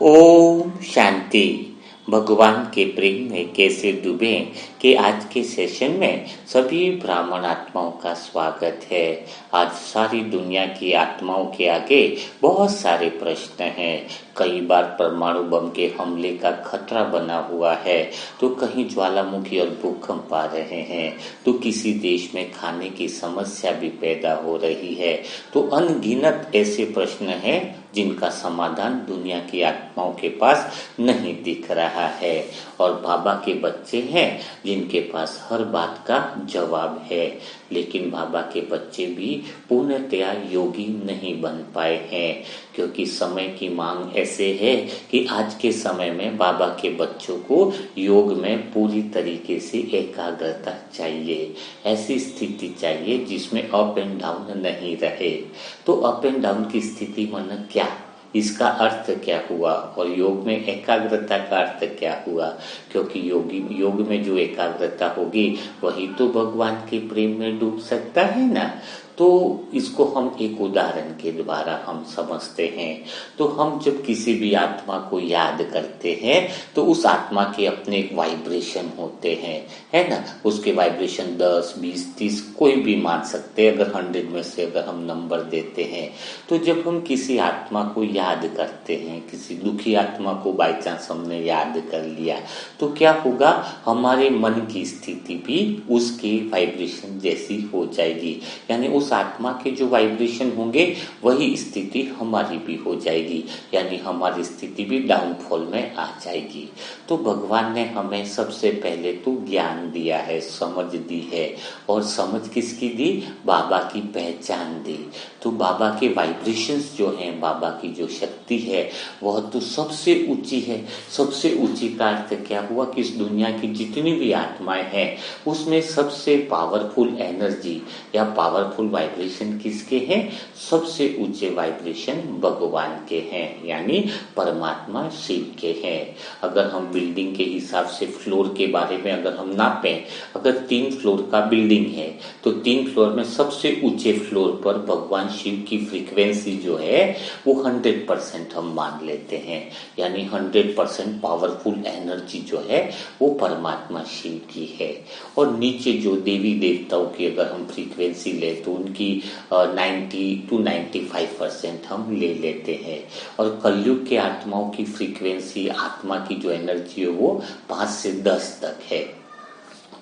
ओम शांति। भगवान के प्रेम में कैसे डूबे के आज के सेशन में सभी ब्राह्मण आत्माओं का स्वागत है। आज सारी दुनिया की आत्माओं के आगे बहुत सारे प्रश्न हैं। कई बार परमाणु बम के हमले का खतरा बना हुआ है, तो कहीं ज्वालामुखी और भूकंप आ रहे हैं, तो किसी देश में खाने की समस्या भी पैदा हो रही है। तो अनगिनत ऐसे प्रश्न हैं जिनका समाधान दुनिया की आत्माओं के पास नहीं दिख रहा है, और बाबा के बच्चे हैं जिनके पास हर बात का जवाब है। लेकिन बाबा के बच्चे भी पूर्णतया योगी नहीं बन पाए हैं, क्योंकि समय की मांग ऐसे है कि आज के समय में बाबा के बच्चों को योग में पूरी तरीके से एकाग्रता चाहिए। ऐसी स्थिति चाहिए जिसमें अप एंड डाउन नहीं रहे। तो अप एंड डाउन की स्थिति माने क्या, इसका अर्थ क्या हुआ, और योग में एकाग्रता का अर्थ क्या हुआ? क्योंकि योग में जो एकाग्रता होगी वही तो भगवान के प्रेम में डूब सकता है ना। तो इसको हम एक उदाहरण के द्वारा हम समझते हैं। तो हम जब किसी भी आत्मा को याद करते हैं तो उस आत्मा के अपने एक वाइब्रेशन होते हैं, है ना। उसके वाइब्रेशन 10, 20, 30 कोई भी मान सकते हैं, अगर 100 में से अगर हम नंबर देते हैं। तो जब हम किसी आत्मा को याद करते हैं, किसी दुखी आत्मा को बाई चांस हमने याद कर लिया, तो क्या होगा, हमारे मन की स्थिति भी उसके वाइब्रेशन जैसी हो जाएगी। यानी उस आत्मा के जो वाइब्रेशन होंगे वही स्थिति हमारी भी हो जाएगी, यानी हमारी स्थिति भी डाउनफॉल में आ जाएगी। तो भगवान ने हमें सबसे पहले तो ज्ञान दिया है, समझ दी है, और समझ किसकी दी? बाबा की पहचान दी। तो बाबा के वाइब्रेशंस जो हैं, बाबा की जो शक्ति है वह तो सबसे ऊंची है। सबसे ऊंची का अर्थ क्या हुआ कि इस दुनिया की जितनी भी आत्माएं हैं उसमें सबसे पावरफुल एनर्जी या पावरफुल वाइब्रेशन किसके हैं? सबसे ऊंचे वाइब्रेशन भगवान के हैं, यानी परमात्मा शिव के हैं। अगर हम बिल्डिंग के हिसाब से फ्लोर के बारे में अगर हम नापें, अगर 3 फ्लोर का बिल्डिंग है तो 3 फ्लोर में सबसे ऊंचे फ्लोर पर भगवान शिव की फ्रीक्वेंसी जो है वो 100% हम मान लेते हैं, यानी 100% पावरफुल एनर्जी जो है वो परमात्मा शिव की है। और नीचे जो देवी देवताओं की अगर हम फ्रीक्वेंसी ले तो उनकी 90 to 95% हम ले लेते हैं। और कलयुग के आत्माओं की फ्रीक्वेंसी, आत्मा की जो एनर्जी है वो 5 से 10 तक है।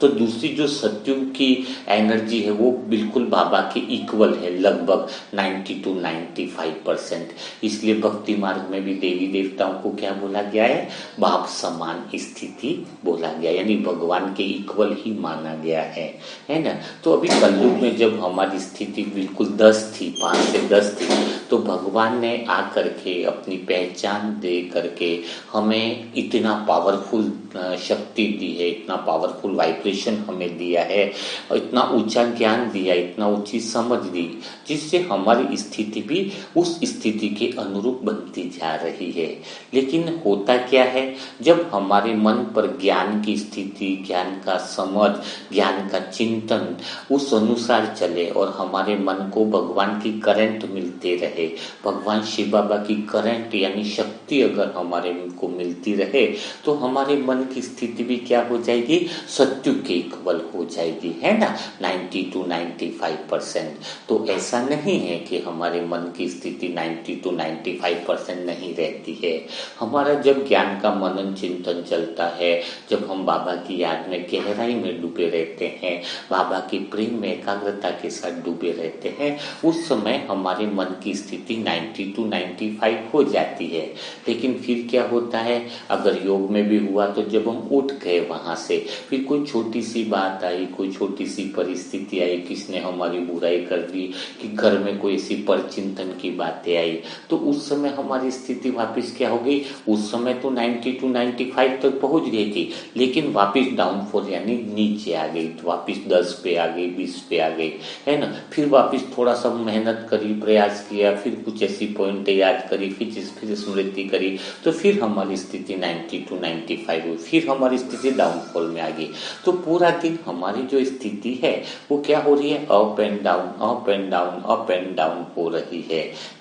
तो दूसरी जो सत्युग की एनर्जी है वो बिल्कुल बाबा के इक्वल है, लगभग 90 to 95%। इसलिए भक्ति मार्ग में भी देवी देवताओं को क्या बोला गया है? बाप समान स्थिति बोला गया, यानी भगवान के इक्वल ही माना गया है ना। तो अभी कलयुग में जब हमारी स्थिति बिल्कुल 10 थी, 5 से 10 थी, तो भगवान ने आकर के अपनी पहचान दे करके हमें इतना पावरफुल शक्ति दी है, इतना पावरफुल वाइब्रेशन हमें दिया है, और इतना ऊंचा ज्ञान दिया, इतना ऊंची समझ दी, जिससे हमारी स्थिति भी उस स्थिति के अनुरूप बनती जा रही है। लेकिन होता क्या है, जब हमारे मन पर ज्ञान की स्थिति, ज्ञान का समझ, ज्ञान का चिंतन उस अनुसार चले और हमारे मन को भगवान की करंट मिलते रहे, भगवान शिव बाबा की करंट यानी शक्ति अगर हमारे मन को मिलती रहे, तो हमारे मन की स्थिति भी क्या हो जाएगी? सत्युग के इक्वल हो जाएगी, है ना, 90 to 95%। तो ऐसा नहीं है कि हमारे मन की स्थिति 90 to 95% नहीं रहती है। हमारा जब ज्ञान का मनन चिंतन चलता है, जब हम बाबा की याद में गहराई में डूबे रहते हैं, बाबा के प्रेम में एकाग्रता के साथ डूबे रहते हैं, उस समय हमारे मन की स्थिति 90 to 95 हो जाती है। लेकिन फिर क्या होता है, अगर योग में भी हुआ तो जब हम उठ गए वहां से, फिर कोई छोटी सी बात आई, कोई छोटी सी परिस्थिति आई, किसने हमारी बुराई कर दी, कि घर में कोई ऐसी परचिंतन की बातें आई, तो उस समय हमारी स्थिति वापस क्या हो गई? उस समय तो 90 to 95 तक पहुंच गई थी, लेकिन वापस डाउनफॉल यानी नीचे आ गई, तो वापस 10 पे आ गई, 20 पे आ गई, है ना। फिर वापस थोड़ा सा मेहनत करी, प्रयास किया, फिर कुछ ऐसी पॉइंट याद करी, फिर स्मृति करी, तो फिर हमारी स्थिति 90 to 95 हुई, फिर हमारी स्थिति डाउनफॉल में आ गई। तो तो पूरा दिन हमारी जो स्थिति है वो क्या हो रही है, up and down up and down up and down हो रही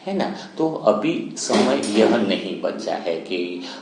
है ना। तो अभी समय यह नहीं बचा है कि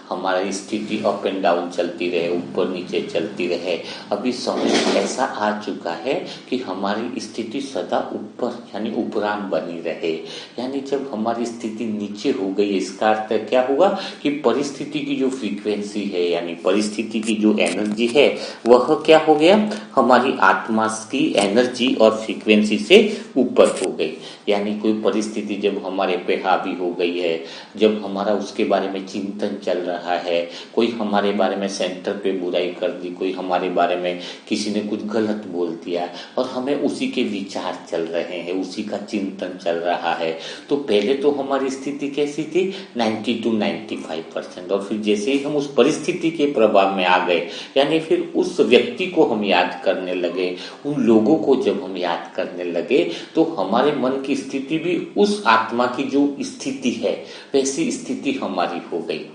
हमारी स्थिति अप एंड डाउन चलती रहे, ऊपर नीचे चलती रहे। अभी समय ऐसा आ चुका है कि हमारी स्थिति सदा ऊपर यानी उपराम बनी रहे। यानी जब हमारी स्थिति नीचे हो गई, इसका अर्थ क्या हुआ कि परिस्थिति की जो फ्रीक्वेंसी है यानी परिस्थिति की जो एनर्जी है वह क्या हो गया, हमारी आत्मा की एनर्जी और फ्रीक्वेंसी से ऊपर हो गई। यानी कोई परिस्थिति जब हमारे पे हावी हो गई है, जब हमारा उसके बारे में चिंतन चल रहा है, कोई हमारे बारे में सेंटर पे बुराई कर दी, कोई हमारे बारे में किसी ने कुछ गलत बोल दिया और हमें उसी के विचार चल रहे हैं, उसी का चिंतन चल रहा है, तो पहले तो हमारी स्थिति कैसी थी, 90 to 95%। और फिर जैसे ही हम उस परिस्थिति के प्रभाव में आ गए, यानी फिर उस व्यक्ति को हम याद करने लगे, उन लोगों को जब हम याद करने लगे, तो हमारे मन की स्थिति भी उस आत्मा की जो स्थिति है वैसी स्थिति हमारी हो गई।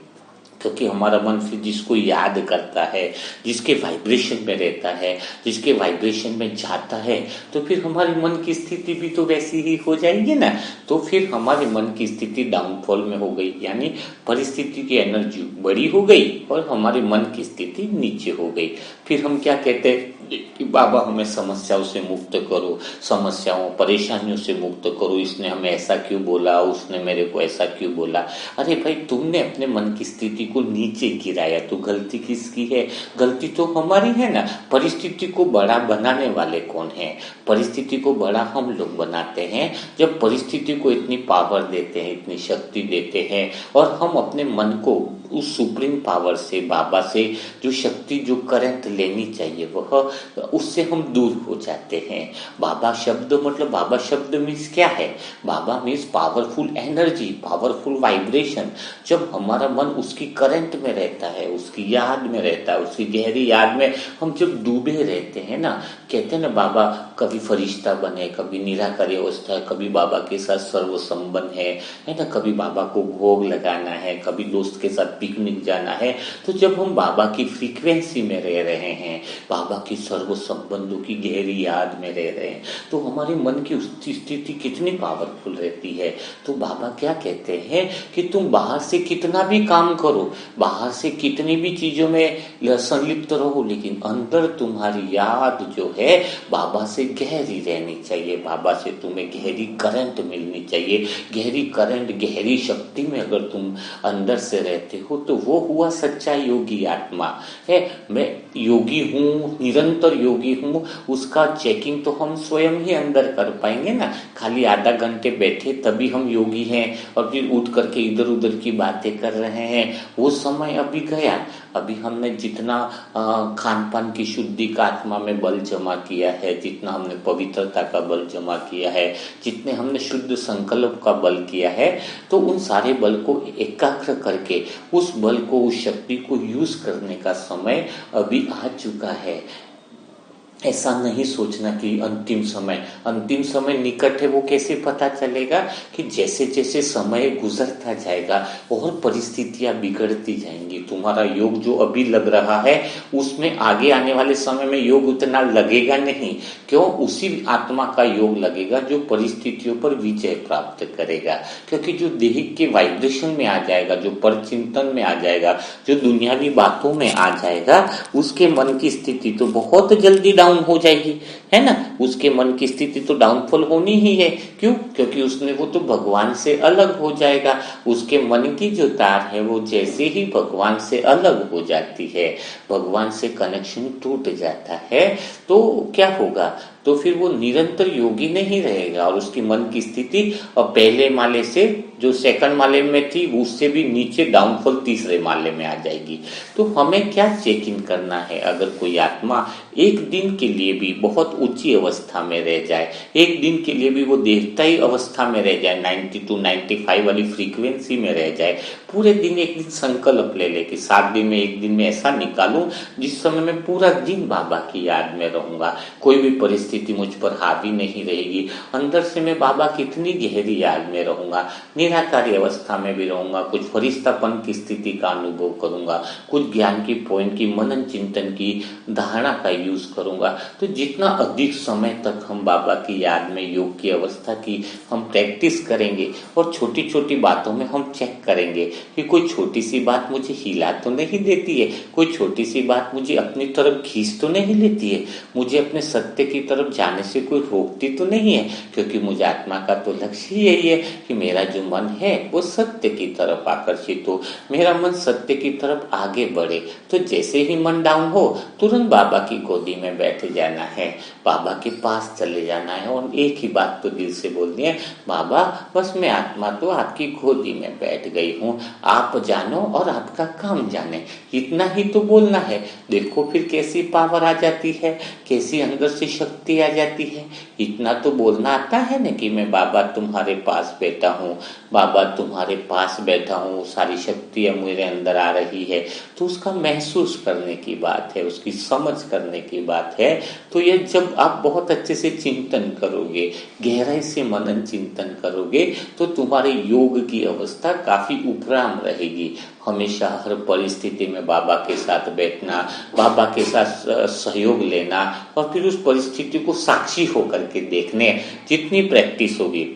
क्योंकि हमारा मन फिर जिसको याद करता है, जिसके वाइब्रेशन में रहता है, जिसके वाइब्रेशन में जाता है, तो फिर हमारे मन की स्थिति भी तो वैसी ही हो जाएगी ना। तो फिर हमारे मन की स्थिति डाउनफॉल में हो गई, यानी परिस्थिति की एनर्जी बड़ी हो गई और हमारे मन की स्थिति नीचे हो गई। फिर हम क्या कहते हैं कि बाबा हमें समस्याओं से मुक्त करो, समस्याओं परेशानियों से मुक्त करो, इसने हमें ऐसा क्यों बोला, उसने मेरे को ऐसा क्यों बोला। अरे भाई, तुमने अपने मन की स्थिति को नीचे गिराया तो गलती किसकी है, गलती तो हमारी है ना। परिस्थिति को बड़ा बनाने वाले कौन है, परिस्थिति को बड़ा हम लोग बनाते हैं। जब परिस्थिति को इतनी पावर देते हैं, इतनी शक्ति देते हैं, और हम अपने मन को उस सुप्रीम पावर से, बाबा से जो शक्ति, जो करंट लेनी चाहिए वह, उससे हम दूर हो जाते हैं। बाबा शब्द मतलब, बाबा शब्द मीन्स क्या है, Baba means powerful energy, powerful vibration. जब हमारा मन उसकी करंट में रहता है, उसकी याद में रहता है, उसकी गहरी याद में हम जब डूबे रहते हैं ना, कहते हैं ना बाबा कभी फरिश्ता बने, कभी निराकारी अवस्था है, कभी बाबा के साथ सर्व संबंध है ना, कभी बाबा को भोग लगाना है, कभी दोस्त के साथ पिकनिक जाना है। तो जब हम बाबा की फ्रीक्वेंसी में रह रहे हैं, बाबा की सर्व संबंधों की गहरी याद में रह रहे हैं, तो हमारे मन की स्थिति कितनी पावरफुल रहती है। तो बाबा क्या कहते हैं कि तुम बाहर से कितना भी काम करो, बाहर से कितनी भी चीजों में संलिप्त रहो, लेकिन अंदर तुम्हारी याद जो है बाबा से गहरी रहनी चाहिए। बाबा से तुम्हें गहरी करंट मिलनी चाहिए। गहरी करंट, गहरी शक्ति में अगर तुम अंदर से रहते हो तो वो हुआ सच्चा योगी आत्मा है। मैं योगी हूँ, निरंतर योगी हूँ, उसका चेकिंग तो हम स्वयं ही अंदर कर पाएंगे ना। खाली आधा घंटे बैठे तभी हम योगी हैं और फिर उठ करके इधर उधर की बातें कर रहे हैं, वो समय अभी गया। अभी हमने जितना खान पान की शुद्धि का आत्मा में बल जमा किया है, जितना हमने पवित्रता का बल जमा किया है, जितने हमने शुद्ध संकल्प का बल किया है, तो उन सारे बल को एकाग्र करके उस बल को, उस शक्ति को यूज करने का समय अभी आ चुका है। ऐसा नहीं सोचना कि अंतिम समय निकट है। वो कैसे पता चलेगा कि जैसे जैसे समय गुजरता जाएगा और परिस्थितियां बिगड़ती जाएंगी। तुम्हारा योग जो अभी लग रहा है उसमें आगे आने वाले समय में योग उतना लगेगा नहीं। क्यों? उसी आत्मा का योग लगेगा जो परिस्थितियों पर विजय प्राप्त करेगा। क्योंकि जो देह के वाइब्रेशन में आ जाएगा, जो परचिंतन में आ जाएगा, जो दुनियावी बातों में आ जाएगा, उसके मन की स्थिति तो बहुत जल्दी डाउन हो जाएगी, है ना। उसके मन की स्थिति तो डाउनफॉल होनी ही है। क्यों? क्योंकि उसने वो तो भगवान से अलग हो जाएगा। उसके मन की जो तार है वो जैसे ही भगवान से अलग हो जाती है, भगवान से कनेक्शन टूट जाता है, तो क्या होगा? तो फिर वो निरंतर योगी नहीं रहेगा और उसकी मन की स्थिति अब पहले माले से, जो सेकंड माले में थी, उससे भी नीचे डाउनफॉल तीसरे माले में आ जाएगी। तो हमें क्या चेक इन करना है? अगर कोई आत्मा एक दिन के लिए भी बहुत ऊंची अवस्था में रह जाए, एक दिन के लिए भी वो देवताई अवस्था में रह जाए, 90 to 95 वाली फ्रीक्वेंसी में रह जाए, पूरे दिन एक दिन संकल्प ले ले कि 7 दिन में एक दिन में ऐसा निकालूं जिस समय मैं पूरा दिन बाबा की याद में रहूंगा, कोई भी परिस्थिति परिस्थिति मुझ पर हावी नहीं रहेगी। अंदर से मैं बाबा की इतनी गहरी याद में रहूंगा, निराकारी अवस्था में भी रहूंगा, कुछ फरिश्तापन की स्थिति का अनुभव करूंगा, कुछ ज्ञान की पॉइंट की, मनन चिंतन की धारणा का यूज करूंगा। तो जितना अधिक समय तक हम बाबा की याद में योग की अवस्था की हम प्रैक्टिस करेंगे और छोटी छोटी बातों में हम चेक करेंगे कि कोई छोटी सी बात मुझे हिला तो नहीं देती है, कोई छोटी सी बात मुझे अपनी तरफ खींच तो नहीं लेती है, मुझे अपने सत्य की तरफ जाने से कोई रोकती तो नहीं है, क्योंकि मुझे आत्मा का तो लक्ष्य यही है कि मेरा जो मन है वो सत्य की तरफ आकर्षित हो, मेरा मन सत्य की तरफ आगे बढ़े। तो जैसे ही मन डाउन हो तुरंत बाबा की गोदी में बैठ जाना है, बाबा के पास चले जाना है और एक ही बात तो दिल से बोलनी है, बाबा बस मैं आत्मा तो आपकी गोदी में बैठ गई हूँ, आप जानो और आपका काम जाने, इतना ही तो बोलना है। देखो फिर कैसी पावर आ जाती है, कैसी अंदर से शक्ति आ जाती है। इतना तो बोलना आता है ना कि मैं बाबा तुम्हारे पास बैठा हूँ, बाबा तुम्हारे पास बैठा हूँ, सारी शक्तियाँ मेरे अंदर आ रही है। तो उसका महसूस करने की बात है, उसकी समझ करने की बात है। तो ये जब आप बहुत अच्छे से चिंतन करोगे, गहराई से मनन चिंतन करोगे, तो तुम्हारे योग की अवस्था काफी उपराम रहेगी। हमेशा हर परिस्थिति में बाबा के साथ बैठना, बाबा के साथ सहयोग लेना और फिर उस परिस्थिति को साक्षी होकर के देखने, जितनी प्रैक्टिस होगी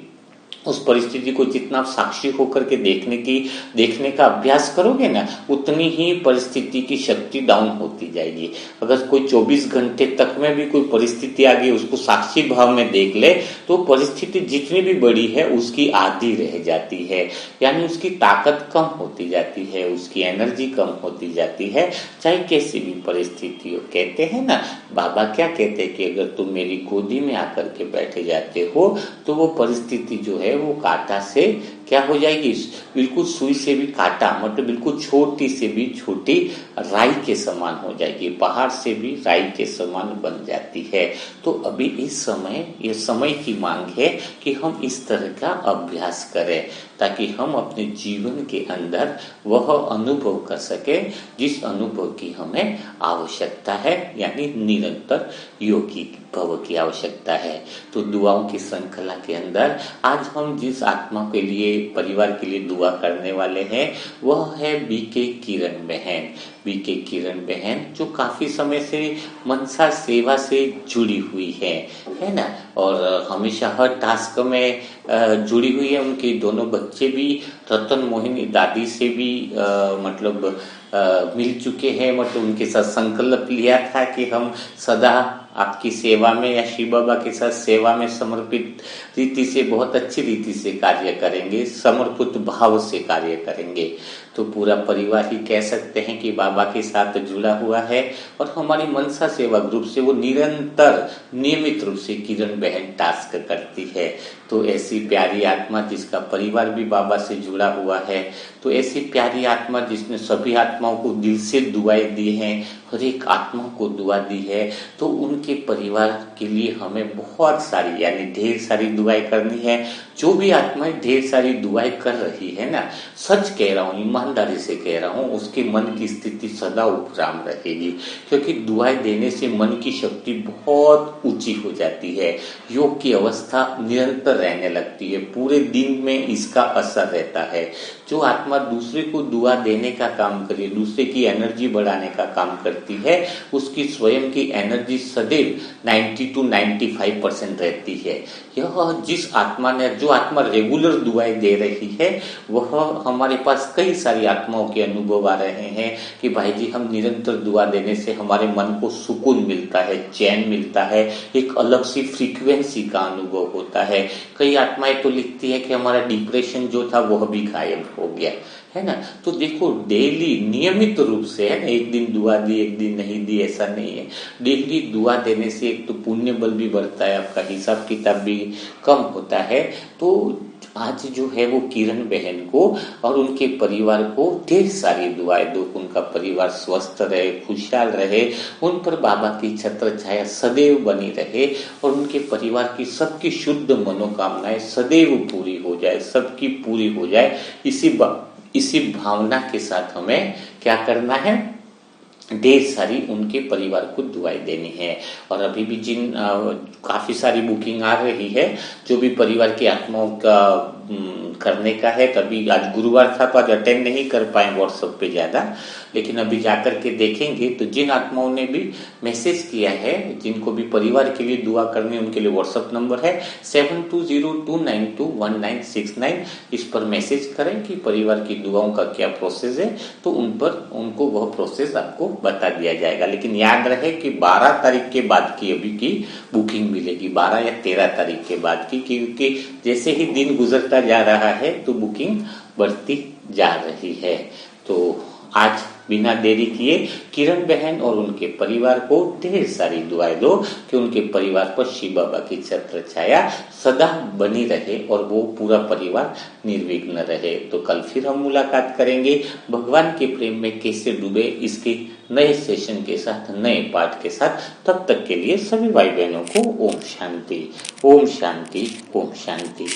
उस परिस्थिति को जितना साक्षी होकर के देखने का अभ्यास करोगे ना, उतनी ही परिस्थिति की शक्ति डाउन होती जाएगी। अगर कोई 24 घंटे तक में भी कोई परिस्थिति आ गई उसको साक्षी भाव में देख ले तो परिस्थिति जितनी भी बड़ी है उसकी आधी रह जाती है, यानी उसकी ताकत कम होती जाती है, उसकी एनर्जी कम होती जाती है, चाहे कैसी भी परिस्थिति हो। कहते हैं ना, बाबा क्या कहते हैं कि अगर तुम मेरी गोदी में आकर के बैठे जाते हो तो वो परिस्थिति जो है वो कांटा से क्या हो जाएगी, बिल्कुल सुई से भी कांटा, मतलब बिल्कुल छोटी से भी छोटी राई के समान हो जाएगी, पहाड़ से भी राई के समान बन जाती है। तो अभी इस समय ये समय की मांग है कि हम इस तरह का अभ्यास करें ताकि हम अपने जीवन के अंदर वह अनुभव कर सके जिस अनुभव की हमें आवश्यकता है, यानी निरंतर योगी भव की आवश्यकता है। तो दुआओं की श्रृंखला के अंदर आज हम जिस आत्मा के लिए, परिवार के लिए दुआ करने वाले हैं वह है बीके किरण बहन। बीके किरण बहन जो काफी समय से मनसा सेवा से जुड़ी हुई है ना, और हमेशा हर टास्क में जुड़ी हुई है। उनके दोनों बच्चे भी रतन मोहिनी दादी से भी मिल चुके हैं, मतलब उनके साथ संकल्प लिया था कि हम सदा आपकी सेवा में या शिव बाबा के साथ सेवा में समर्पित रीति से, बहुत अच्छी रीति से कार्य करेंगे, समर्पित भाव से कार्य करेंगे। तो पूरा परिवार ही कह सकते हैं कि बाबा के साथ जुड़ा हुआ है और हमारी मनसा सेवा ग्रुप से वो निरंतर नियमित रूप से किरण बहन टास्क करती है। तो ऐसी प्यारी आत्मा जिसका परिवार भी बाबा से जुड़ा हुआ है, तो ऐसी प्यारी आत्मा जिसने सभी आत्माओं को दिल से दुआएं दी हैं, हर एक आत्मा को दुआ दी है, तो उनके परिवार के लिए हमें बहुत सारी, यानी ढेर सारी दुआएं करनी है। जो भी आत्माएं ढेर सारी दुआएं कर रही है ना, सच कह रहा हूँ, ईमानदारी से कह रहा हूँ, उसके मन की स्थिति सदा उपराम रहेगी, क्योंकि दुआएं देने से मन की शक्ति बहुत ऊंची हो जाती है, योग की अवस्था निरंतर रहने लगती है, पूरे दिन में इसका असर रहता है। जो आत्मा दूसरे को दुआ देने का काम करे, दूसरे की एनर्जी बढ़ाने का काम करती है, उसकी स्वयं की एनर्जी सदैव 90 to 95% रहती है। यह जिस आत्मा ने, जो आत्मा रेगुलर दुआएं दे रही है, वह हमारे पास कई सारी आत्माओं के अनुभव आ रहे हैं कि भाई जी हम निरंतर दुआ देने से हमारे मन को सुकून मिलता है, चैन मिलता है, एक अलग सी फ्रीक्वेंसी का अनुभव होता है। कई आत्माएं तो लिखती है कि हमारा डिप्रेशन जो था वह भी गायब हो गया, है ना। तो देखो डेली नियमित रूप से, है ना, एक दिन दुआ दी एक दिन नहीं दी ऐसा नहीं है, डेली दुआ देने से एक तो पुण्य बल भी बढ़ता है, आपका हिसाब किताब भी कम होता है। तो आज जो है वो किरण बहन को और उनके परिवार को ढेर सारी दुआएं दो, उनका परिवार स्वस्थ रहे, खुशहाल रहे, उन पर बाबा की छत्र छाया सदैव बनी रहे और उनके परिवार की सबकी शुद्ध मनोकामनाएं सदैव पूरी हो जाए, सबकी पूरी हो जाए। इसी भावना के साथ हमें क्या करना है, ढेर सारी उनके परिवार को दुआएं देनी है। और अभी भी काफी सारी बुकिंग आ रही है, जो भी परिवार की आत्माओं का करने का है। कभी आज गुरुवार था तो आज अटेंड नहीं कर पाए व्हाट्सएप पे ज्यादा, लेकिन अभी जाकर के देखेंगे तो जिन आत्माओं ने भी मैसेज किया है, जिनको भी परिवार के लिए दुआ करनी है, उनके लिए व्हाट्सएप नंबर है 7202921969। इस पर मैसेज करें कि परिवार की दुआओं का क्या प्रोसेस है, तो उनको वह प्रोसेस आपको बता दिया जाएगा। लेकिन याद रहे कि 12 तारीख के बाद की अभी की बुकिंग मिलेगी, 12 या 13 तारीख के बाद की, क्योंकि जैसे ही दिन गुजरता जा रहा है तो बुकिंग बढ़ती जा रही है। तो आज बिना देरी किए किरण बहन और उनके परिवार को ढेर सारी दुआएं दो कि उनके परिवार पर शिव बाबा की छत्र छाया सदा बनी रहे और वो पूरा परिवार निर्विघ्न रहे। तो कल फिर हम मुलाकात करेंगे भगवान के प्रेम में कैसे डूबे, इसके नए सेशन के साथ, नए पाठ के साथ। तब तक के लिए सभी भाई बहनों को ओम शांति, ओम शांति, ओम शांति।